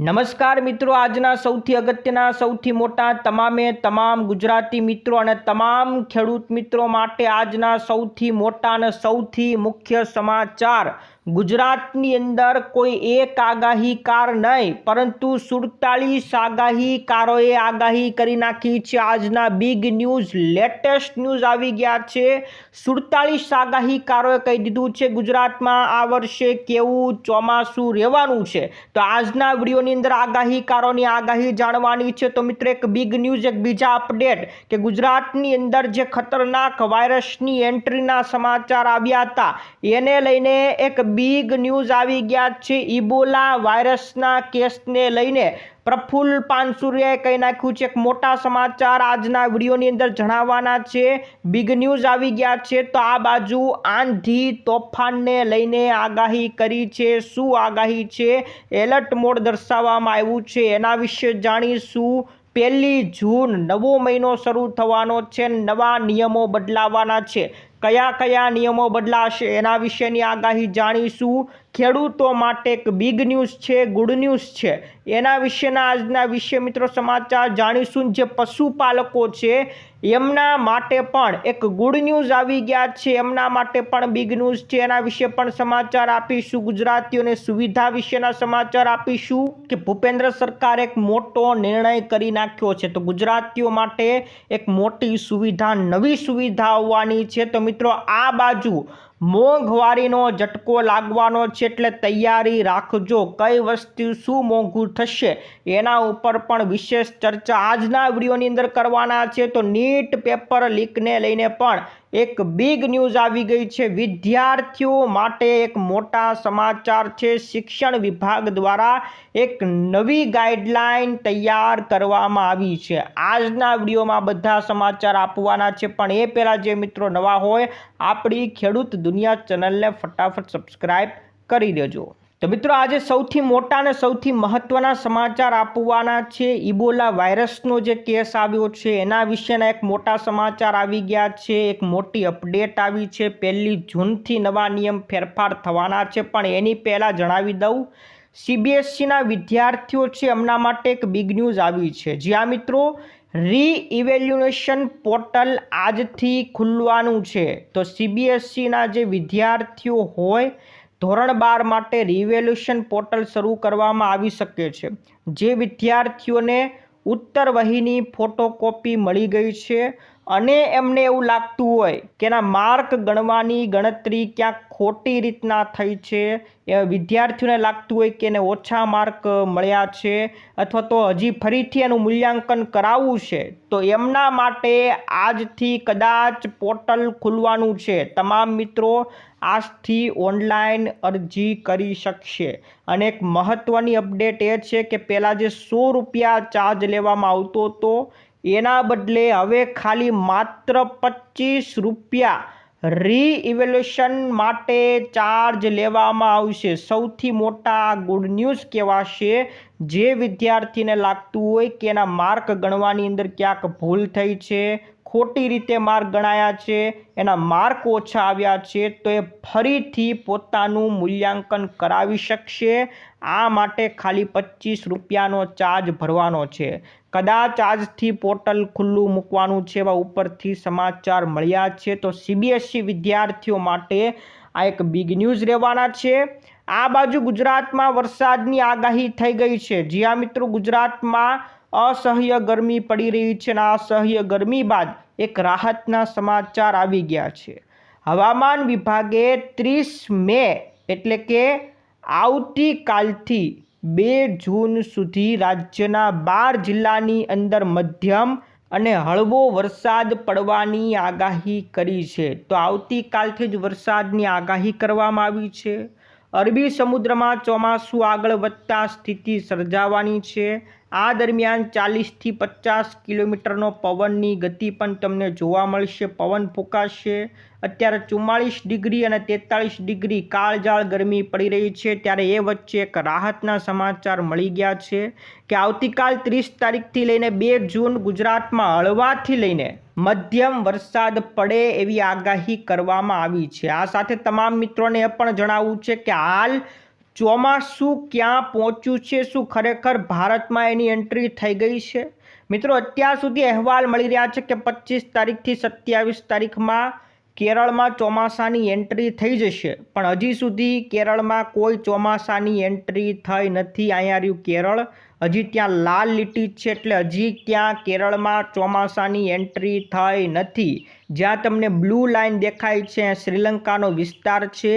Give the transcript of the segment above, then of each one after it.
નમસ્કાર મિત્રો, આજના સૌથી અગત્યના સૌથી મોટા તમામ ગુજરાતી મિત્રો અને તમામ ખેડૂત મિત્રો માટે આજના સૌથી મોટા અને સૌથી મુખ્ય સમાચાર। ગુજરાતની અંદર કોઈ એક આગાહીકાર નહીં પરંતુ 47 આગાહીકારોએ આગાહી કરી નાખી છે। આજના બિગ ન્યૂઝ લેટેસ્ટ ન્યૂઝ આવી ગયા છે। 47 આગાહીકારોએ કહી દીધું છે ગુજરાતમાં આ વર્ષે કેવું ચોમાસું રહેવાનું છે। તો આજના વિડીયોની અંદર આગાહીકારોની આગાહી જાણવાની છે। તો મિત્રો એક બિગ ન્યૂઝ, એક બીજા અપડેટ કે ગુજરાતની અંદર જે ખતરનાક વાયરસની એન્ટ્રીના સમાચાર આવ્યા હતા એને લઈને એક બિગ ન્યૂઝ આવી ગયા છે। ઇબોલા વાયરસના કેસને લઈને પ્રફુલ્લ પાનસુરિયાએ કહી નાખ્યું છે। એક મોટા સમાચાર આજના વિડીયોની અંદર જણાવવાના છે। બિગ ન્યૂઝ આવી ગયા છે। તો આ બાજુ આંધી તોફાનને લઈને આગાહી કરી છે। શું આગાહી છે? એલર્ટ મોડ દર્શાવવામાં આવ્યું છે, એના વિશે જાણીશું। 1 જૂન નવો મહિનો શરૂ થવાનો છે, નવા નિયમો બદલાવાના છે। કયા કયા નિયમો બદલાશે એના વિશેની આગાહી જાણીશું। ખેડૂતો માટે એક બિગ ન્યૂઝ છે, ગુડ ન્યૂઝ છે, એના વિશેના આજના વિશે મિત્રો સમાચાર જાણીશું। જે પશુપાલકો છે એમના માટે પણ એક ગુડ ન્યૂઝ આવી ગયા છે, એમના માટે પણ બિગ ન્યૂઝ છે, એના વિશે પણ સમાચાર આપીશું। ગુજરાતીઓને સુવિધા વિશેના સમાચાર આપીશું કે ભૂપેન્દ્ર સરકારે એક મોટો નિર્ણય કરી નાખ્યો છે। તો ગુજરાતીઓ માટે એક મોટી સુવિધા, નવી સુવિધા આવવાની છે। તો મિત્રો આ બાજુ મોંઘવારીનો ઝટકો લાગવાનો છે, એટલે તૈયારી રાખજો। કઈ વસ્તુ શું મોંઘું થશે એના ઉપર પણ વિશેષ ચર્ચા આજના વિડીયોની અંદર કરવાના છે। તો નીટ પેપર લીકને લઈને પણ એક બિગ ન્યૂઝ આવી ગઈ છે। વિદ્યાર્થીઓ માટે એક મોટા સમાચાર છે। શિક્ષણ વિભાગ દ્વારા એક નવી ગાઈડલાઈન તૈયાર કરવામાં આવી છે। આજના વિડીયોમાં બધા સમાચાર આપવાના છે, પણ એ પહેલાં જે મિત્રો નવા હોય આપણી ખેડૂત દુનિયા ચેનલને ફટાફટ સબસ્ક્રાઈબ કરી દેજો। તો મિત્રો આજે સૌથી મોટા અને સૌથી મહત્વના સમાચાર આપવાના છે। ઇબોલા વાયરસનો જે કેસ આવ્યો છે એના વિશેના એક મોટા સમાચાર આવી ગયા છે। એક મોટી અપડેટ આવી છે। 1 જૂનથી નવા નિયમ ફેરફાર થવાના છે, પણ એની પહેલાં જણાવી દઉં, CBSEના વિદ્યાર્થીઓ છે એમના માટે એક બિગ ન્યૂઝ આવી છે। જ્યાં મિત્રો રીઇવેલ્યુએશન પોર્ટલ આજથી ખુલવાનું છે। તો CBSEના જે વિદ્યાર્થીઓ હોય ધોરણ 12 માટે રીવેલ્યુએશન પોર્ટલ શરૂ કરવામાં આવી શકે છે। જે વિદ્યાર્થીઓને ઉત્તરવહીની ફોટોકોપી મળી ગઈ છે અને એમને એવું લાગતું હોય કે એના માર્ક ગણવાની ગણતરી ક્યાંક ખોટી રીતના થઈ છે, એ વિદ્યાર્થીઓને લાગતું હોય કે એને ઓછા માર્ક મળ્યા છે અથવા તો હજી ફરીથી એનું મૂલ્યાંકન કરાવવું છે, તો એમના માટે આજથી કદાચ પોર્ટલ ખુલવાનું છે। તમામ મિત્રો આજથી ઓનલાઈન અરજી કરી શકશે। અને એક મહત્વની અપડેટ એ છે કે પહેલાં જે 100 રૂપિયા ચાર્જ લેવામાં આવતો હતો એના બદલે હવે ખાલી માત્ર 25 રૂપિયા રીઇવેલ્યુએશન માટે ચાર્જ લેવામાં આવશે। સૌથી મોટા ગુડ ન્યૂઝ કહેવાશે। જે વિદ્યાર્થીને લાગતું હોય કે એના માર્ક ગણવાની અંદર ક્યાંક ભૂલ થઈ છે, ખોટી રીતે માર્ક ગણાયા છે, એના માર્ક ઓછા આવ્યા છે, તો એ ફરીથી પોતાનું મૂલ્યાંકન કરાવી શકશે। આ માટે ખાલી 25 રૂપિયાનો ચાર્જ ભરવાનો છે। કદાચ આજથી પોર્ટલ ખુલ્લું મૂકવાનું છે એવા ઉપરથી સમાચાર મળ્યા છે। તો CBSE વિદ્યાર્થીઓ માટે આ એક બિગ ન્યૂઝ રહેવાના છે। આ બાજુ ગુજરાતમાં વરસાદની આગાહી થઈ ગઈ છે। જ્યાં મિત્રો ગુજરાતમાં અસહ્ય ગરમી પડી રહી છે અને અસહ્ય ગરમી બાદ એક રાહતના સમાચાર આવી ગયા છે। હવામાન વિભાગે 30 મે એટલે કે આવતીકાલથી 2 જૂન સુધી રાજ્યના 12 જિલ્લાની અંદર મધ્યમ અને હળવો વરસાદ પડવાની આગાહી કરી છે। તો આવતીકાલથી જ વરસાદની આગાહી કરવામાં આવી છે। અરબી સમુદ્રમાં ચોમાસું આગળ વધતા સ્થિતિ સર્જાવાની છે। આ દરમિયાન 40થી 50 કિલોમીટરનો પવનની ગતિ પણ તમને જોવા મળશે। પવન ફૂંકાશે। અત્યારે 44 ડિગ્રી અને 43 ડિગ્રી કાળઝાળ ગરમી પડી રહી છે, ત્યારે એ વચ્ચે એક રાહતના સમાચાર મળી ગયા છે કે આવતીકાલ 30 તારીખથી લઈને 2 જૂન ગુજરાતમાં હળવાથી લઈને મધ્યમ વરસાદ પડે એવી આગાહી કરવામાં આવી છે। આ સાથે તમામ મિત્રોને એ પણ જણાવવું છે કે હાલ ચોમાસું ક્યાં પહોંચ્યું છે? શું ખરેખર ભારતમાં એની એન્ટ્રી થઈ ગઈ છે? મિત્રો, અત્યાર સુધી અહેવાલ મળી રહ્યા છે કે 25 તારીખથી 27 તારીખમાં કેરળમાં ચોમાસાની એન્ટ્રી થઈ જશે, પણ હજી સુધી કેરળમાં કોઈ ચોમાસાની એન્ટ્રી થઈ નથી. અહીંયા રહ્યું કેરળ, હજી ત્યાં લાલ લીટી છે, એટલે હજી ત્યાં કેરળમાં ચોમાસાની એન્ટ્રી થઈ નથી. જ્યાં તમને બ્લુ લાઇન દેખાય છે શ્રીલંકાનો વિસ્તાર છે,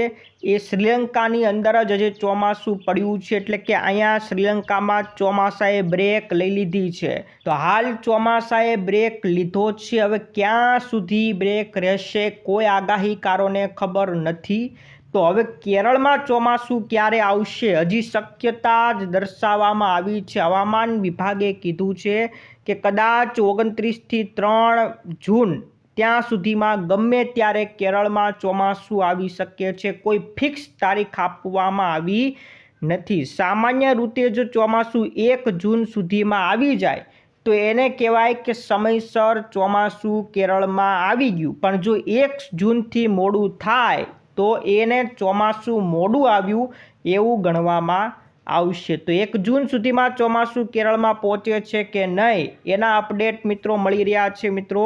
એ શ્રીલંકાની અંદર જ હજી ચોમાસું પડ્યું છે, એટલે કે અહીંયા શ્રીલંકામાં ચોમાસાએ બ્રેક લઈ લીધી છે. તો હાલ ચોમાસાએ બ્રેક લીધો છે. હવે ક્યાં સુધી બ્રેક રહેશે કોઈ આગાહીકારોને ખબર નથી. તો હવે કેરળમાં ચોમાસું ક્યારે આવશે હજી શક્યતા જ દર્શાવવામાં આવી છે. હવામાન વિભાગે કીધું છે કે કદાચ 29થી 3 જૂન ત્યાં સુધીમાં ગમે ત્યારે કેરળમાં ચોમાસું આવી શકે છે. કોઈ ફિક્સ તારીખ આપવામાં આવી નથી. સામાન્ય રીતે જો ચોમાસું 1 જૂન સુધીમાં આવી જાય તો એને કહેવાય કે સમયસર ચોમાસું કેરળમાં આવી ગયું. પણ જો 1 જૂનથી મોડું થાય તો એને ચોમાસું મોડું આવ્યું એવું ગણવામાં આવશે. તો 1 જૂન સુધીમાં ચોમાસું કેરળમાં પહોંચે છે કે નહીં એના અપડેટ મિત્રો મળી રહ્યા છે. મિત્રો,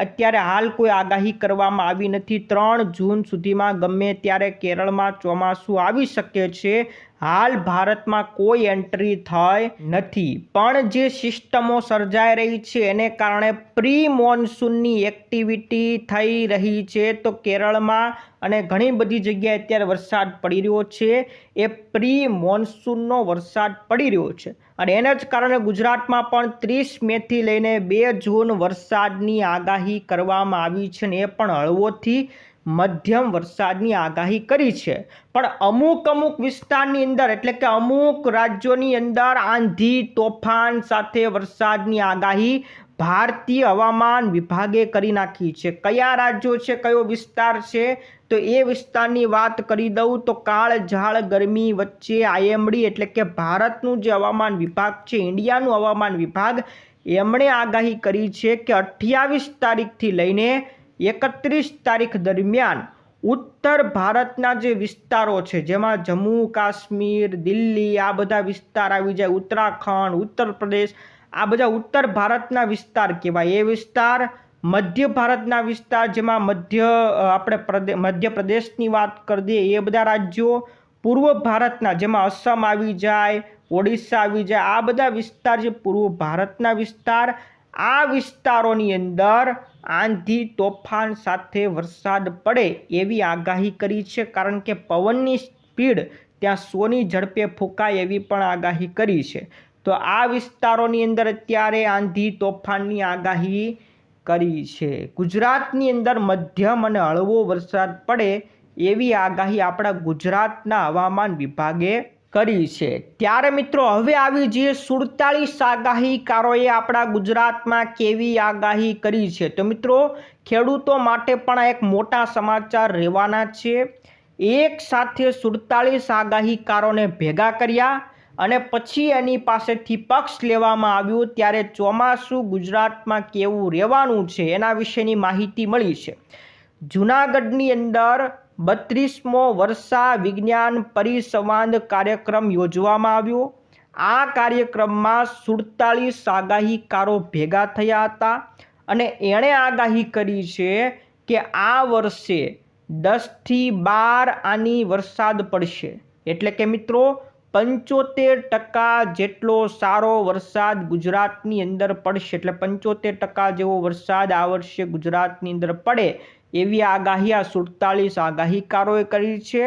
અત્યારે હાલ કોઈ આગાહી કરવામાં આવી નથી. 3 જૂન સુધીમાં ગમે ત્યારે કેરળમાં ચોમાસું આવી શકે છે. હાલ ભારતમાં કોઈ એન્ટ્રી થઈ નથી, પણ જે સિસ્ટમો સર્જાઈ રહી છે એને કારણે પ્રી મોન્સૂનની એક્ટિવિટી થઈ રહી છે. તો કેરળમાં અને ઘણી બધી જગ્યાએ અત્યારે વરસાદ પડી રહ્યો છે. એ પ્રી મોન્સૂનનો વરસાદ પડી રહ્યો છે અને એને જ કારણે ગુજરાતમાં પણ 30 મેથી લઈને 2 જૂન વરસાદની આગાહી કરવામાં આવી છે અને એ પણ હળવોથી મધ્યમ વરસાદની આગાહી કરી છે. પણ અમુક વિસ્તારની અંદર એટલે કે અમુક રાજ્યોની અંદર આંધી તોફાન સાથે વરસાદની આગાહી ભારતીય હવામાન વિભાગે કરી નાખી છે. કયા રાજ્યો છે, કયો વિસ્તાર છે, તો એ વિસ્તારની વાત કરી દઉં તો કાળઝાળ ગરમી વચ્ચે આઈએમડી એટલે કે ભારતનું જે હવામાન વિભાગ છે, ઇન્ડિયાનું હવામાન વિભાગ, એમણે આગાહી કરી છે કે 28 તારીખથી લઈને 31 તારીખ દરમિયાન ઉત્તર ભારતના જે વિસ્તારો છે જેમાં જમ્મુ કાશ્મીર, દિલ્હી આ બધા વિસ્તાર આવી જાય, ઉત્તરાખંડ, ઉત્તર પ્રદેશ આ બધા ઉત્તર ભારતના વિસ્તાર કહેવાય. એ વિસ્તાર મધ્ય ભારતના વિસ્તાર જેમાં મધ્યપ્રદેશની વાત કરી દઈએ એ બધા રાજ્યો, પૂર્વ ભારતના જેમાં અસમ આવી જાય, ઓડિશા આવી જાય, આ બધા વિસ્તાર જે પૂર્વ ભારતના વિસ્તાર, આ વિસ્તારોની અંદર આંધી તોફાન સાથે વરસાદ પડે એવી આગાહી કરી છે. કારણ કે પવનની સ્પીડ ત્યાં 100ની ઝડપે ફૂંકાય એવી પણ આગાહી કરી છે. તો આ વિસ્તારોની અંદર અત્યારે આંધી તોફાનની આગાહી કરી છે. ગુજરાતની અંદર મધ્યમ અને હળવો વરસાદ પડે એવી આગાહી આપણા ગુજરાતના હવામાન વિભાગે કરી છે. ત્યારે મિત્રો હવે આવી જે 47 આગાહીકારોએ આપણા ગુજરાતમાં કેવી આગાહી કરી છે. તો મિત્રો, ખેડૂતો માટે પણ એક મોટા સમાચાર રહેવાના છે. એક સાથે 47 આગાહીકારોને ભેગા કર્યા અને પછી એની પાસેથી પક્ષ લેવામાં આવ્યું. ત્યારે ચોમાસું ગુજરાતમાં કેવું રહેવાનું છે એના વિશેની માહિતી મળી છે. જૂનાગઢની અંદર 32મો વર્ષા વિજ્ઞાન પરિસંવાદ કાર્યક્રમ યોજવામાં આવ્યો. આ કાર્યક્રમમાં 47 આગાહીકારો ભેગા થયા હતા અને એણે આગાહી કરી છે કે આ વર્ષે 10થી 12 આની વરસાદ પડશે. એટલે કે મિત્રો 75% જેટલો સારો વરસાદ ગુજરાતની અંદર પડશે. એટલે 75% જેવો વરસાદ આ વર્ષે ગુજરાતની અંદર પડે એવી આગાહી આ 47 આગાહીકારોએ કરી છે.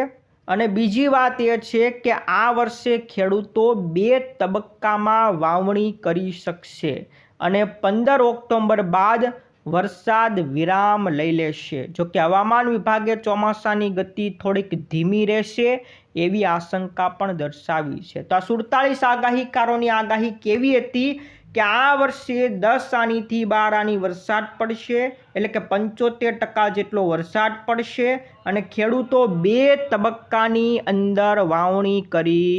અને બીજી વાત એ છે કે આ વર્ષે ખેડૂતો 2 તબક્કામાં વાવણી કરી શકશે અને 15 ઓક્ટોબર બાદ વરસાદ વિરામ લઈ લેશે. જોકે હવામાન વિભાગે ચોમાસાની ગતિ થોડીક ધીમી રહેશે એવી આશંકા પણ દર્શાવી છે. તો આ 47 આગાહીકારોની આગાહી કેવી હતી કે આ વર્ષે 10 આનીથી 12 આની વરસાદ પડશે, એટલે કે 75% જેટલો વરસાદ પડશે અને ખેડૂતો 2 તબક્કાની અંદર વાવણી કરી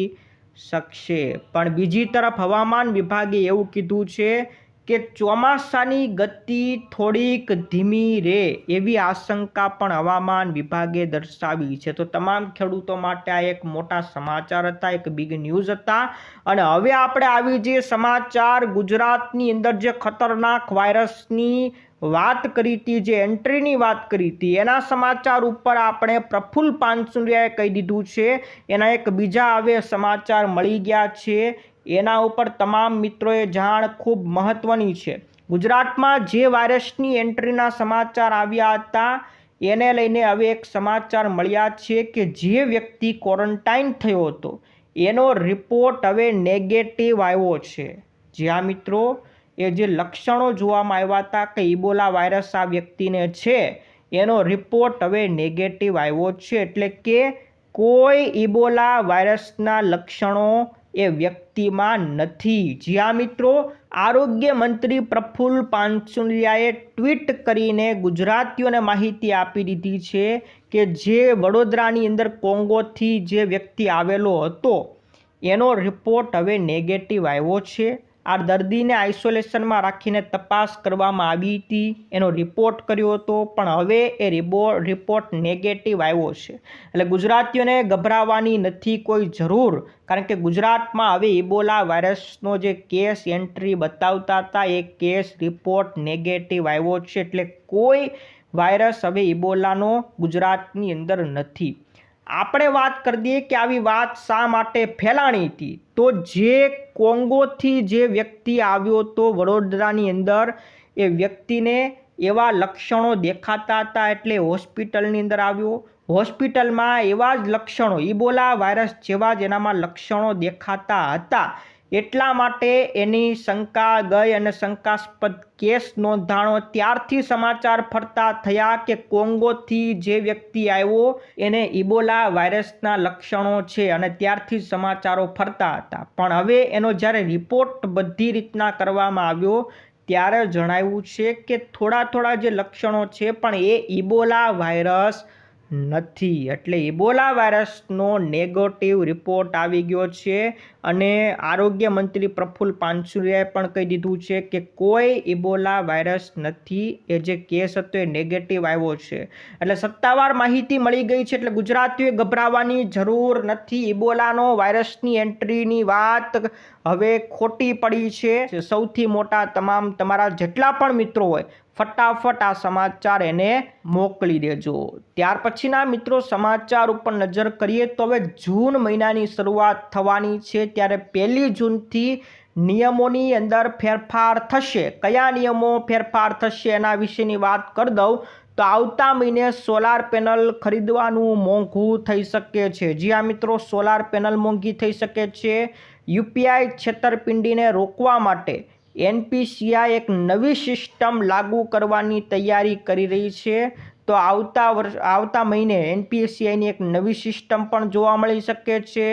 શકશે. પણ બીજી તરફ હવામાન વિભાગે એવું કીધું છે કે ચોમાસાની ગતિ થોડીક ધીમી રહે એવી આશંકા પણ હવામાન વિભાગે દર્શાવી છે. તો તમામ ખેડૂતો માટે આ એક મોટા સમાચાર હતા, એક બિગ ન્યૂઝ હતા. અને હવે આપણે આવી જે સમાચાર ગુજરાતની અંદર જે ખતરનાક વાયરસની વાત કરી હતી, જે એન્ટ્રીની વાત કરી હતી, એના સમાચાર ઉપર આપણે પ્રફુલ્લ પાનસુરિયાએ કહી દીધું છે. એના એક બીજા હવે સમાચાર મળી ગયા છે, એના ઉપર તમામ મિત્રોએ જાણ ખૂબ મહત્વની છે. ગુજરાતમાં જે વાયરસની એન્ટ્રીના સમાચાર આવ્યા હતા એને લઈને હવે એક સમાચાર મળ્યા છે કે જે વ્યક્તિ ક્વોરન્ટાઇન થયો હતો એનો રિપોર્ટ હવે નેગેટિવ આવ્યો છે. જ્યાં મિત્રો એ જે લક્ષણો જોવામાં આવ્યા હતા કે ઇબોલા વાયરસ આ વ્યક્તિને છે, એનો રિપોર્ટ હવે નેગેટિવ આવ્યો છે. એટલે કે કોઈ ઇબોલા વાયરસના લક્ષણો એ વ્યક્તિમાં નથી. જ્યાં મિત્રો આરોગ્ય મંત્રી પ્રફુલ્લ પાનસુરિયાએ ટ્વીટ કરીને ગુજરાતીઓને માહિતી આપી દીધી છે કે જે વડોદરાની અંદર કોંગોથી જે વ્યક્તિ આવેલો હતો એનો રિપોર્ટ હવે નેગેટિવ આવ્યો છે. આ દર્દીને આઇસોલેશનમાં રાખીને તપાસ કરવામાં આવી હતી, એનો રિપોર્ટ કર્યો હતો, પણ હવે એ રિપોર્ટ નેગેટિવ આવ્યો છે. એટલે ગુજરાતીઓને ગભરાવાની નથી કોઈ જરૂર, કારણ કે ગુજરાતમાં હવે ઇબોલા વાયરસનો જે કેસ એન્ટ્રી બતાવતા હતા એ કેસ રિપોર્ટ નેગેટિવ આવ્યો છે. એટલે કોઈ વાયરસ હવે ઇબોલાનો ગુજરાતની અંદર નથી. આપણે વાત કરી દઈએ કે આવી વાત શા માટે ફેલાણી હતી. તો જે કોંગોથી જે વ્યક્તિ આવ્યો હતો વડોદરાની અંદર, એ વ્યક્તિને એવા લક્ષણો દેખાતા હતા એટલે હોસ્પિટલની અંદર આવ્યો. હોસ્પિટલમાં એવા જ લક્ષણો, ઇબોલા વાયરસ જેવા જ એનામાં લક્ષણો દેખાતા હતા. એટલા માટે એની શંકા ગઈ અને શંકાસ્પદ કેસ નોંધાણો. ત્યારથી સમાચાર ફરતા થયા કે કોંગોથી જે વ્યક્તિ આવ્યો એને ઇબોલા વાયરસના લક્ષણો છે, અને ત્યારથી સમાચારો ફરતા હતા. પણ હવે એનો જ્યારે રિપોર્ટ બધી રીતના કરવામાં આવ્યો ત્યારે જણાવ્યું છે કે થોડા જે લક્ષણો છે પણ એ ઇબોલા વાયરસ નથી. એટલે ઇબોલા વાયરસનો નેગેટિવ રિપોર્ટ આવી ગયો છે. અને આરોગ્ય મંત્રી પ્રફુલ્લ પાનસુરિયાએ પણ કહી દીધું છે કે કોઈ ઇબોલા વાયરસ નથી, એ જે કેસ હતો એ નેગેટિવ આવ્યો છે. એટલે સત્તાવાર માહિતી મળી ગઈ છે. એટલે ગુજરાતીઓએ ગભરાવાની જરૂર નથી. ઇબોલાનો વાયરસની એન્ટ્રીની વાત હવે ખોટી પડી છે. સૌથી મોટા તમારા જેટલા પણ મિત્રો હોય ફટાફટ આ સમાચાર એને મોકલી દેજો. ત્યાર પછીના મિત્રો સમાચાર ઉપર નજર કરીએ તો હવે જૂન મહિનાની શરૂઆત થવાની છે, ત્યારે 1 જૂનથી નિયમોની અંદર ફેરફાર થશે. કયા નિયમો ફેરફાર થશે એના વિશેની વાત કરી દઉં તો આવતા મહિને સોલાર પેનલ ખરીદવાનું મોંઘું થઈ શકે છે. જી હા મિત્રો, સોલાર પેનલ મોંઘી થઈ શકે છે. યુપીઆઈ છેતરપિંડીને રોકવા માટે એનપીસીઆઈ એક નવી સિસ્ટમ લાગુ કરવાની તૈયારી કરી રહી છે. તો આવતા મહિને એનપીસીઆઈની એક નવી સિસ્ટમ પણ જોવા મળી શકે છે.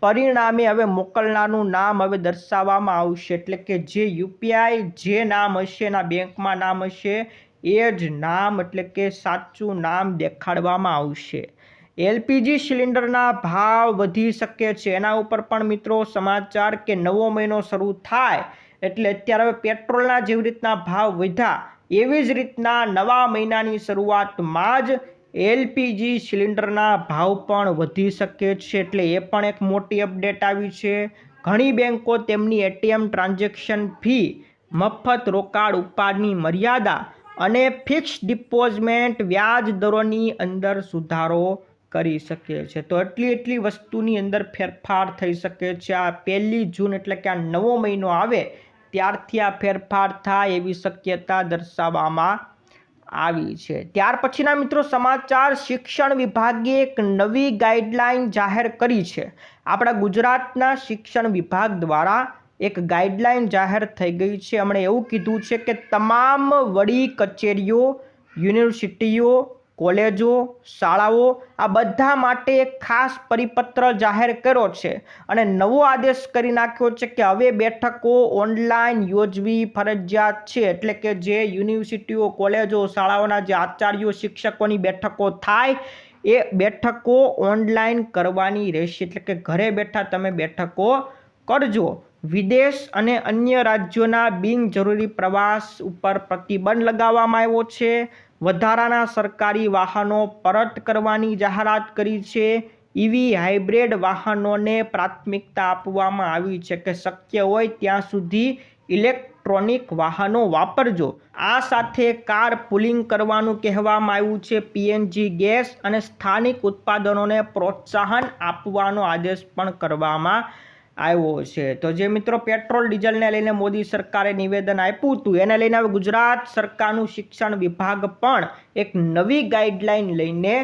પરિણામે હવે મોકલનારનું નામ હવે દર્શાવવામાં આવશે. એટલે કે જે યુપીઆઈ જે નામ હશે, એના બેંકમાં નામ હશે, એ જ નામ એટલે કે સાચું નામ દેખાડવામાં આવશે. એલપીજી સિલિન્ડરના ભાવ વધી શકે છે. એના ઉપર પણ મિત્રો સમાચાર કે નવો મહિનો શરૂ થાય એટલે અત્યારે હવે પેટ્રોલના જેવી રીતના ભાવ વધ્યા એવી જ રીતના નવા મહિનાની શરૂઆતમાં જ એલપીજી સિલિન્ડરના ભાવ પણ વધી શકે છે. એટલે એ પણ એક મોટી અપડેટ આવી છે. ઘણી બેંકો તેમની એટીએમ ટ્રાન્ઝેક્શન ફી, મફત રોકાણ ઉપાડની મર્યાદા અને ફિક્સ ડિપોઝિટ વ્યાજ દરોની અંદર સુધારો કરી શકે છે. તો એટલી વસ્તુની અંદર ફેરફાર થઈ શકે છે. આ 1 જૂન એટલે કે આ નવો મહિનો આવે ત્યારથી આ ફેરફાર થાય એવી શક્યતા દર્શાવવામાં આવી છે. ત્યાર પછીના મિત્રો સમાચાર, શિક્ષણ વિભાગે એક નવી ગાઈડલાઈન જાહેર કરી છે. આપણા ગુજરાતના શિક્ષણ વિભાગ દ્વારા એક ગાઈડલાઈન જાહેર થઈ ગઈ છે. હમણાં એવું કીધું છે કે તમામ વડી કચેરીઓ, યુનિવર્સિટીઓ, કોલેજો, શાળાઓ આ બધા માટે એક ખાસ પરિપત્ર જાહેર કર્યો છે. અને નવો આદેશ કરી નાખ્યો છે કે હવે બેઠકો ઓનલાઈન યોજવી ફરજિયાત છે. એટલે કે જે યુનિવર્સિટીઓ, કોલેજો, શાળાઓના જે આચાર્યો, શિક્ષકોની બેઠકો થાય એ બેઠકો ઓનલાઈન કરવાની રહેશે. એટલે કે ઘરે બેઠા તમે બેઠકો કરજો. વિદેશ અને અન્ય રાજ્યોના બિનજરૂરી પ્રવાસ ઉપર પ્રતિબંધ લગાવવામાં આવ્યો છે. વધારાના સરકારી વાહનો પરત કરવાની જાહેરાત કરી છે. ઈવી હાઇબ્રિડ વાહનોને પ્રાથમિકતા આપવામાં આવી છે કે શક્ય હોય ત્યાં સુધી ઇલેક્ટ્રોનિક વાહનો વાપરજો. આ સાથે કાર પુલિંગ કરવાનું કહેવામાં આવ્યું છે. પીએનજી ગેસ અને સ્થાનિક ઉત્પાદનોને પ્રોત્સાહન આપવાનો આદેશ પણ કરવામાં આવ્યો છે. તો જે મિત્રો પેટ્રોલ ડીઝલને લઈને મોદી સરકારે નિવેદન આપ્યું હતું એને લઈને હવે ગુજરાત સરકારનું શિક્ષણ વિભાગ પણ એક નવી ગાઈડલાઈન લઈને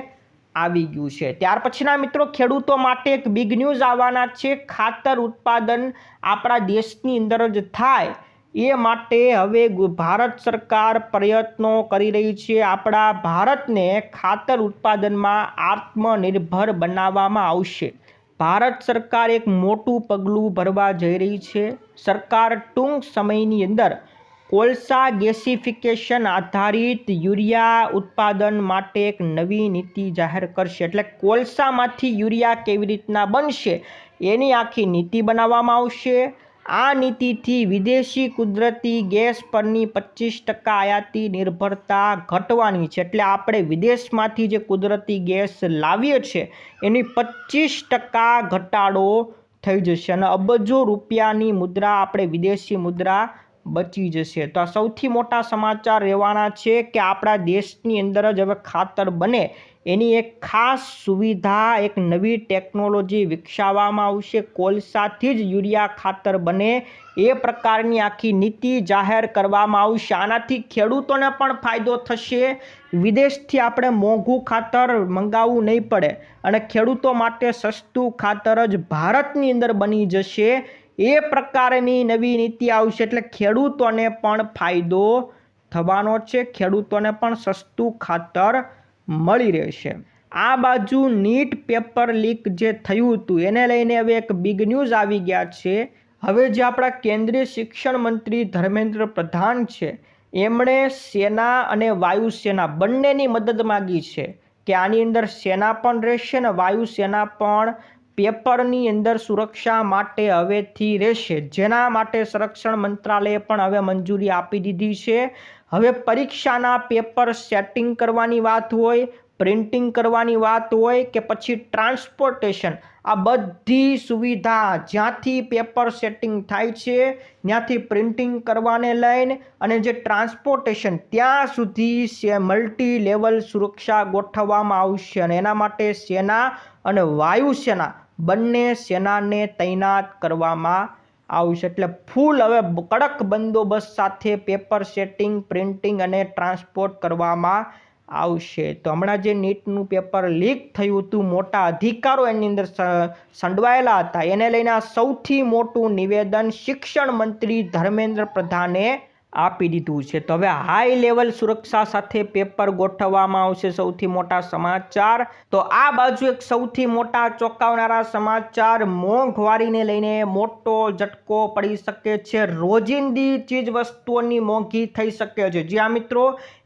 આવી ગયું છે. ત્યાર પછીના મિત્રો ખેડૂતો માટે એક બિગ ન્યૂઝ આવવાના છે. ખાતર ઉત્પાદન આપણા દેશની અંદર જ થાય એ માટે હવે ભારત સરકાર પ્રયત્નો કરી રહી છે. આપણા ભારતને ખાતર ઉત્પાદનમાં આત્મનિર્ભર બનાવવામાં આવશે. ભારત સરકાર એક મોટું પગલું ભરવા જઈ રહી છે. સરકાર ટૂંક સમયની અંદર કોલસા ગેસિફિકેશન આધારિત યુરિયા ઉત્પાદન માટે એક નવી નીતિ જાહેર કરશે. એટલે કોલસામાંથી યુરિયા કેવી રીતના બનશે એની આખી નીતિ બનાવવામાં આવશે. આ નીતિથી વિદેશી કુદરતી ગેસ પરની 25% આયાતી નિર્ભરતા ઘટવાની છે. એટલે આપણે વિદેશમાંથી જે કુદરતી ગેસ લાવીએ છીએ એની 25% ઘટાડો થઈ જશે અને અબજો રૂપિયાની મુદ્રા આપણે વિદેશી મુદ્રા બચી જશે. તો આ સૌથી મોટા સમાચાર રહેવાના છે કે આપણા દેશની અંદર જ હવે ખાતર બને એની એક ખાસ સુવિધા, એક નવી ટેકનોલોજી વિકસાવવામાં આવશે. કોલસાથી જ યુરિયા ખાતર બને એ પ્રકારની આખી નીતિ જાહેર કરવામાં આવશે. આનાથી ખેડૂતોને પણ ફાયદો થશે. વિદેશથી આપણે મોંઘું ખાતર મંગાવવું નહીં પડે અને ખેડૂતો માટે સસ્તું ખાતર જ ભારતની અંદર બની જશે. એ પ્રકારની નવી નીતિ આવશે એટલે ખેડૂતોને પણ ફાયદો થવાનો છે. ખેડૂતોને પણ સસ્તું ખાતર મળી રહેશે. આ બાજુ નીટ પેપર લીક જે થયું હતું એને લઈને હવે એક બિગ ન્યૂઝ આવી ગયા છે. હવે જે આપણા કેન્દ્રીય શિક્ષણ મંત્રી ધર્મેન્દ્ર પ્રધાન છે એમણે સેના અને વાયુસેના બંનેની મદદ માગી છે કે આની અંદર સેના પણ રહેશે અને વાયુસેના પણ પેપરની અંદર સુરક્ષા માટે હવેથી રહેશે. જેના માટે સંરક્ષણ મંત્રાલયે પણ હવે મંજૂરી આપી દીધી છે. હવે પરીક્ષાના પેપર સેટિંગ કરવાની વાત હોય, પ્રિન્ટિંગ કરવાની વાત હોય કે પછી ટ્રાન્સપોર્ટેશન, આ બધી સુવિધા જ્યાંથી પેપર સેટિંગ થાય છે ત્યાંથી પ્રિન્ટિંગ કરવાને લઈને અને જે ટ્રાન્સપોર્ટેશન ત્યાં સુધી મલ્ટી લેવલ સુરક્ષા ગોઠવવામાં આવશે અને એના માટે સેના અને વાયુસેના બંને સેનાને તૈનાત કરવામાં આવશે. એટલે ફૂલ હવે કડક બંદોબસ્ત સાથે પેપર સેટિંગ, પ્રિન્ટિંગ અને ટ્રાન્સપોર્ટ કરવામાં આવશે. તો હમણાં જે નીટનું પેપર લીક થયું હતું, મોટા અધિકારો એની અંદર સંડવાયેલા હતા, એને લઈને આ સૌથી મોટું નિવેદન શિક્ષણ મંત્રી ધર્મેન્દ્ર પ્રધાને આપી દીધું છે. તો હવે હાઈ લેવલ સુરક્ષા સાથે પેપર ગોઠવવામાં આવશે. સૌથી મોટા સમાચાર. તો આ બાજુ એક સૌથી મોટા ચોંકાવનારા સમાચાર, મોંઘવારીને લઈને મોટો ઝટકો પડી શકે છે. રોજિંદી ચીજ વસ્તુઓની મોંઘી થઈ શકે છે. જ્યાં મિત્રો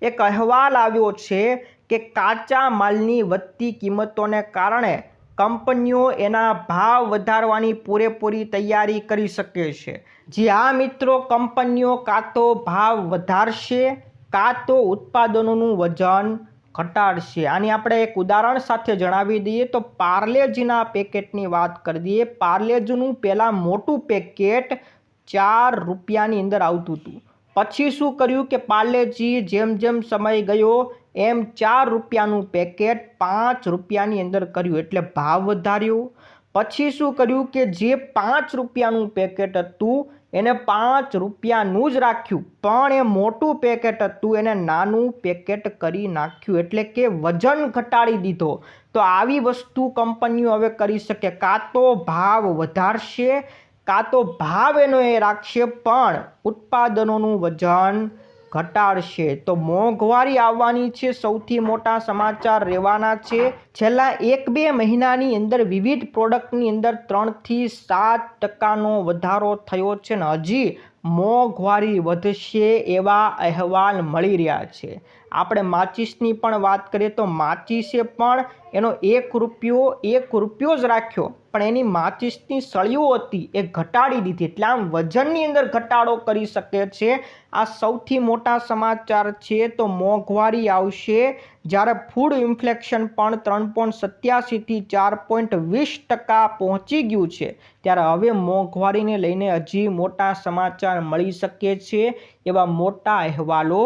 એક અહેવાલ આવ્યો છે કે કાચા માલની વધતી કિંમતોને કારણે કંપનીઓ એના ભાવ વધારવાની પૂરેપૂરી તૈયારી કરી શકે છે. જી આ મિત્રો, કંપનીઓ કાં તો ભાવ વધારશે કાં તો ઉત્પાદનોનું વજન ઘટાડશે. આની આપણે એક ઉદાહરણ સાથે જણાવી દઈએ તો પાર્લેજીના પેકેટની વાત કરી દઈએ. પાર્લેજીનું પહેલાં મોટું પેકેટ 4 રૂપિયાની અંદર આવતું હતું. પછી શું કર્યું કે પાર્લેજી જેમ જેમ સમય ગયો એમ 4 રૂપિયાનું પેકેટ 5 રૂપિયાની અંદર કર્યું, એટલે ભાવ વધાર્યો. પછી શું કર્યું કે જે 5 રૂપિયાનું પેકેટ હતું એને 5 રૂપિયાનું જ રાખ્યું, પણ એ મોટું પેકેટ હતું એને નાનું પેકેટ કરી નાખ્યું, એટલે કે વજન ઘટાડી દીધો. તો આવી વસ્તુ કંપનીઓ હવે કરી શકે, કાં તો ભાવ વધારશે કાં તો ભાવ એનો એ રાખશે પણ ઉત્પાદનોનું વજન ઘટાડશે. તો મોંઘવારી આવવાની છે. સૌથી મોટા સમાચાર રહેવાના છે. છેલ્લા 1-2 મહિનાની અંદર વિવિધ પ્રોડક્ટની અંદર 3 થી 7% વધારો થયો છે ને હજી મોંઘવારી વધશે એવા અહેવાલ મળી રહ્યા છે. આપણે માચીસની પણ વાત કરીએ તો માચીસે પણ એનો ₹1 જ રાખ્યો, પણ એની માચીસની સળીઓ હતી એ ઘટાડી દીધી, એટલે આમ વજનની અંદર ઘટાડો કરી શકે છે। આ સૌથી મોટા સમાચાર છે। તો મોંઘવારી આવશે, જ્યારે ફૂડ ઇન્ફ્લેશન પણ 3.87 થી 4.20% પહોંચી ગયું છે, ત્યારે હવે મોંઘવારીને લઈને હજી મોટા સમાચાર મળી શકે છે, એવા મોટા અહેવાલો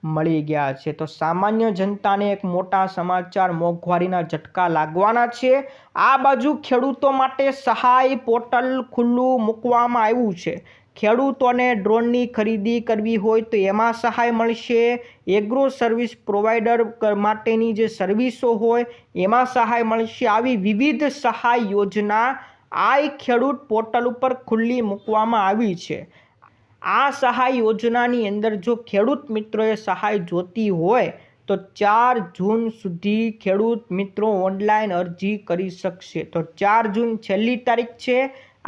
મળી ગયા છે। તો સામાન્ય જનતાને એક મોટા સમાચાર, મોંઘવારીના ઝટકા લાગવાના છે। આ બાજુ ખેડૂતો માટે સહાય પોર્ટલ ખુલ્લું મૂકવામાં આવ્યું છે। ખેડૂતોને ડ્રોનની ખરીદી કરવી હોય તો એમાં સહાય મળશે। એગ્રો સર્વિસ પ્રોવાઈડર માટેની જે સર્વિસો હોય એમાં સહાય મળશે। આવી વિવિધ સહાય યોજના આઈ ખેડૂત પોર્ટલ ઉપર ખુલ્લી મૂકવામાં આવી છે। આ સહાય યોજનાની અંદર જો ખેડૂત મિત્રોએ સહાય જોતી હોય તો 4 જૂન સુધી ખેડૂત મિત્રો ઓનલાઈન અરજી કરી શકશે। તો 4 જૂન છેલ્લી તારીખ છે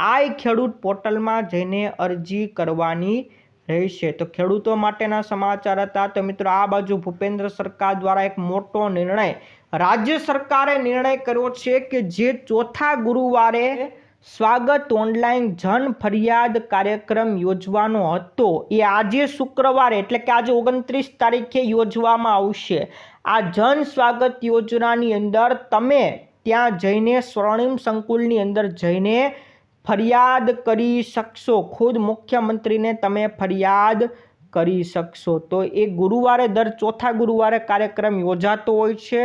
આઈ ખેડૂત પોર્ટલમાં જઈને અરજી કરવાની રહેશે। તો ખેડૂતો માટેના સમાચાર હતા। તો મિત્રો આ બાજુ ભૂપેન્દ્ર સરકાર દ્વારા એક મોટો નિર્ણય, રાજ્ય સરકારે નિર્ણય કર્યો છે કે જે ચોથા ગુરુવારે સ્વાગત ઓનલાઈન જન ફરિયાદ કાર્યક્રમ યોજવાનો હતો એ આજે શુક્રવારે એટલે કે આજે 29 તારીખે યોજવામાં આવશે। આ જન સ્વાગત યોજનાની અંદર તમે ત્યાં જઈને સ્વર્ણિમ સંકુલની અંદર જઈને ફરિયાદ કરી શકશો। ખુદ મુખ્યમંત્રીને તમે ફરિયાદ કરી શકશો। તો એ ગુરુવારે દર ચોથા ગુરુવારે કાર્યક્રમ યોજાતો હોય છે,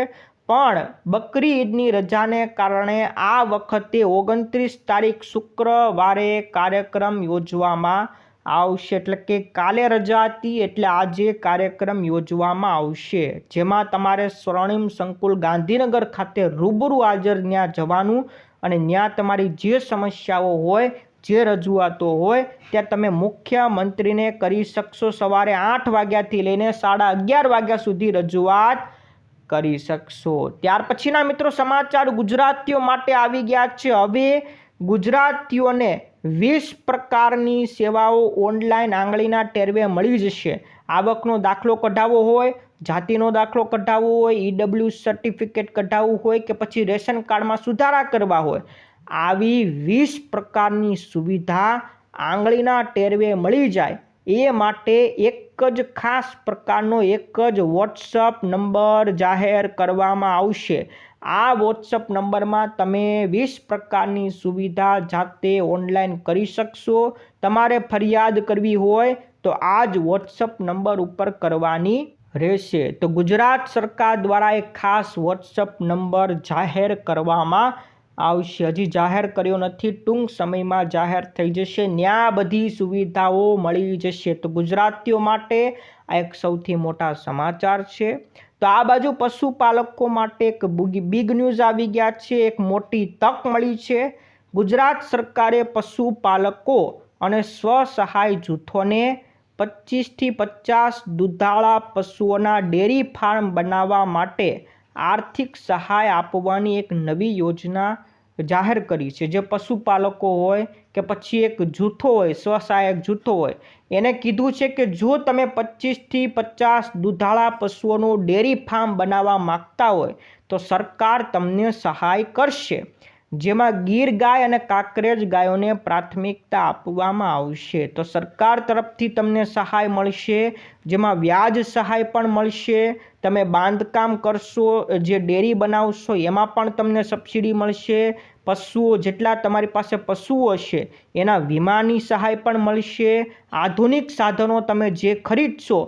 પણ બકરી ઈદની રજાને કારણે આ વખતે 29 તારીખ શુક્રવારે કાર્યક્રમ યોજવામાં આવશે। એટલે કે કાલે રજા હતી એટલે આજે કાર્યક્રમ યોજવામાં આવશે, જેમાં તમારે સ્વર્ણિમ સંકુલ ગાંધીનગર ખાતે રૂબરૂ હાજર ત્યાં જવાનું અને ત્યાં તમારી જે સમસ્યાઓ હોય, જે રજૂઆતો હોય ત્યાં તમે મુખ્યમંત્રીને કરી શકશો। સવારે 8 વાગ્યાથી લઈને 11:30 વાગ્યા સુધી રજૂઆત કરી શકશો। ત્યાર પછીના મિત્રો સમાચાર ગુજરાતીઓ માટે આવી ગયા છે। હવે ગુજરાતીઓને 20 પ્રકારની સેવાઓ ઓનલાઈન આંગળીના ટેરવે મળી જશે। આવકનો દાખલો કઢાવવો હોય, જાતિનો દાખલો કઢાવવો હોય, EWS સર્ટિફિકેટ કઢાવવું હોય કે પછી રેશન કાર્ડમાં સુધારા કરવા હોય, આવી 20 પ્રકારની સુવિધા આંગળીના ટેરવે મળી જાય એ માટે એક જ ખાસ પ્રકારનો એક જ વોટ્સઅપ નંબર જાહેર કરવામાં આવશે। આ વોટ્સઅપ નંબરમાં તમે 20 પ્રકારની સુવિધા જાતે ઓનલાઈન કરી શકશો। તમારે ફરિયાદ કરવી હોય તો આ જ વોટ્સઅપ નંબર ઉપર કરવાની રહેશે। તો ગુજરાત સરકાર દ્વારા એક ખાસ વોટ્સઅપ નંબર જાહેર કરવામાં આવશે। હજી જાહેર કર્યો નથી, ટૂંક સમયમાં જાહેર થઈ જશે। ત્યાં બધી સુવિધાઓ મળી જશે। તો ગુજરાતીઓ માટે આ એક સૌથી મોટા સમાચાર છે। તો આ બાજુ પશુપાલકો માટે એક બિગ ન્યૂઝ આવી ગયા છે, એક મોટી તક મળી છે। ગુજરાત સરકારે પશુપાલકો અને સ્વસહાય જૂથોને 25 થી 50 દુધાળા પશુઓના ડેરી ફાર્મ બનાવવા માટે આર્થિક સહાય આપવાની એક નવી યોજના જાહેર કરી છે। જે પશુપાલકો હોય કે પછી એક જૂથો હોય, સ્વસહાયક જૂથો હોય, એને કીધું છે કે જો તમે 25 થી 50 દુધાળા પશુઓનું ડેરી ફાર્મ બનાવવા માંગતા હોય તો સરકાર તમને સહાય કરશે, જેમાં ગીર ગાય અને કાંકરેજ ગાયોને પ્રાથમિકતા આપવામાં આવશે। તો સરકાર તરફથી તમને સહાય મળશે, જેમાં વ્યાજ સહાય પણ મળશે। તમે બાંધકામ કરશો, જે ડેરી બનાવશો એમાં પણ તમને સબસિડી મળશે। પશુઓ જેટલા તમારી પાસે પશુઓ હશે એના વીમાની સહાય પણ મળશે। આધુનિક સાધનો તમે જે ખરીદશો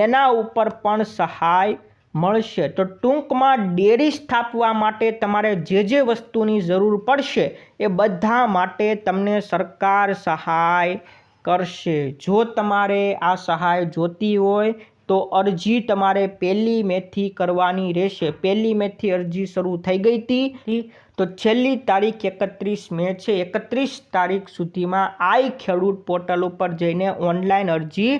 એના ઉપર પણ સહાય મળશે। તો ટૂંકમાં ડેરી સ્થાપવા માટે તમારે જે વસ્તુની જરૂર પડશે એ બધા માટે તમને સરકાર સહાય કરશે। જો તમારે આ સહાય જોતી હોય તો અરજી તમારે 1 મેથી કરવાની રહેશે। 1 મેથી અરજી શરૂ થઈ ગઈ હતી, તો છેલ્લી તારીખ 31 મે છે। 31 તારીખ સુધીમાં આઈ ખેડૂત પોર્ટલ ઉપર જઈને ઓનલાઈન અરજી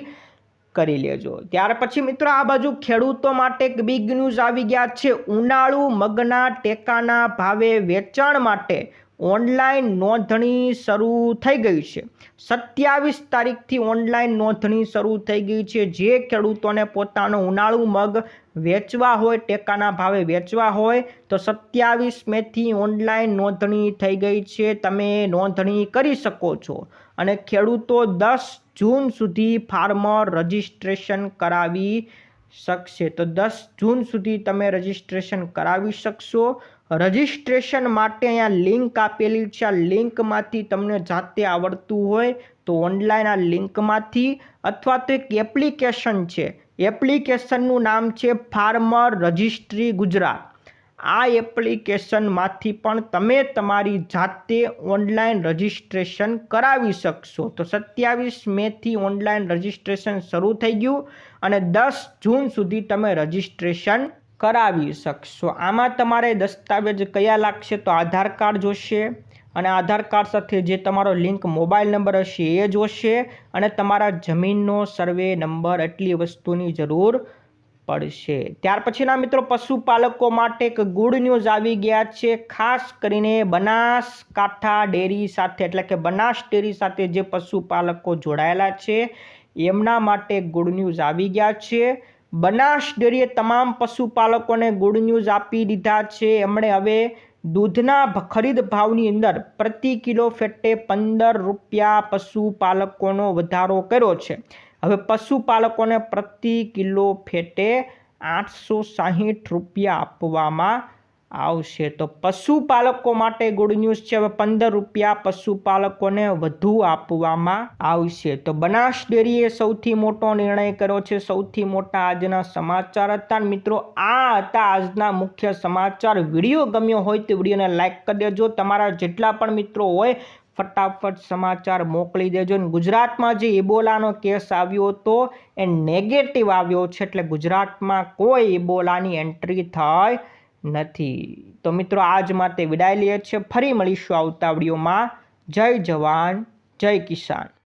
કરી લેજો। ત્યાર પછી મિત્રો આ બાજુ ખેડૂતો માટે એક બિગ ન્યૂઝ આવી ગયા છે। ઉનાળુ મગના ટેકાના ભાવે વેચાણ માટે ઓનલાઈન નોંધણી શરૂ થઈ ગઈ છે। 27 તારીખથી ઓનલાઈન નોંધણી શરૂ થઈ ગઈ છે। જે ખેડૂતોને પોતાનો ઉનાળુ મગ વેચવા હોય, ટેકાના ભાવે વેચવા હોય તો 27 મેથી ઓનલાઈન નોંધણી થઈ ગઈ છે. તમે નોંધણી કરી શકો છો અને ખેડૂતો 10 જૂન સુધી ફાર્મર રજિસ્ટ્રેશન કરાવી શકશે. તો 10 જૂન સુધી તમે રજિસ્ટ્રેશન કરાવી શકશો. રજિસ્ટ્રેશન માટે અહીંયા લિંક આપેલી છે. આ લિંકમાંથી તમને જાતે આવડતું હોય તો ઓનલાઈન આ લિંકમાંથી, અથવા તો એક એપ્લિકેશન છે, એપ્લિકેશનનું નામ છે ફાર્મર રજિસ્ટ્રી ગુજરાત. આ એપ્લિકેશનમાંથી પણ તમે તમારી જાતે ઓનલાઈન રજિસ્ટ્રેશન કરાવી શકશો. તો 27 મેથી ઓનલાઈન રજિસ્ટ્રેશન શરૂ થઈ ગયું અને 10 જૂન સુધી તમે રજિસ્ટ્રેશન કરાવી શકશો. આમાં તમારે દસ્તાવેજ કયા લાગશે? તો આધાર કાર્ડ જોશે અને આધાર કાર્ડ સાથે જે તમારો લિંક મોબાઈલ નંબર હશે એ જોશે અને તમારા જમીનનો સર્વે નંબર, એટલી વસ્તુની જરૂર પડશે. ત્યાર પછીના મિત્રો પશુપાલકો માટે એક ગુડ ન્યૂઝ આવી ગયા છે. ખાસ કરીને બનાસકાંઠા ડેરી સાથે, એટલે કે બનાસ ડેરી સાથે જે પશુપાલકો જોડાયેલા છે એમના માટે ગુડ ન્યૂઝ આવી ગયા છે. બનાસ ડેરીએ તમામ પશુપાલકોને ગુડ ન્યૂઝ આપી દીધા છે. એમણે હવે દૂધના ખરીદ ભાવની અંદર પ્રતિ કિલો ફેટે 15 રૂપિયા પશુપાલકોનો વધારો કર્યો છે. હવે પશુપાલકોને પ્રતિ કિલો ફેટે 860 રૂપિયા આપવામાં આવશે. તો પશુપાલકો માટે ગુડ ન્યૂઝ છે. હવે 15 રૂપિયા પશુપાલકોને વધુ આપવામાં આવશે. તો બનાસ ડેરીએ સૌથી મોટો નિર્ણય કર્યો છે. સૌથી મોટા આજના સમાચાર હતા. મિત્રો આ હતા આજના મુખ્ય સમાચાર. વિડીયો ગમ્યો હોય તો વિડીયોને લાઈક કરી દેજો. તમારા જેટલા પણ મિત્રો હોય ફટાફટ સમાચાર મોકલી દેજો. ગુજરાતમાં જે ઇબોલાનો કેસ આવ્યો હતો એ નેગેટિવ આવ્યો છે, એટલે ગુજરાતમાં કોઈ ઇબોલાની એન્ટ્રી થઈ નથી. તો મિત્રો આજ માટે વિદાય લઈએ છીએ. ફરી મળીશું આવતા વિડીયોમાં. જય જવાન, જય કિસાન.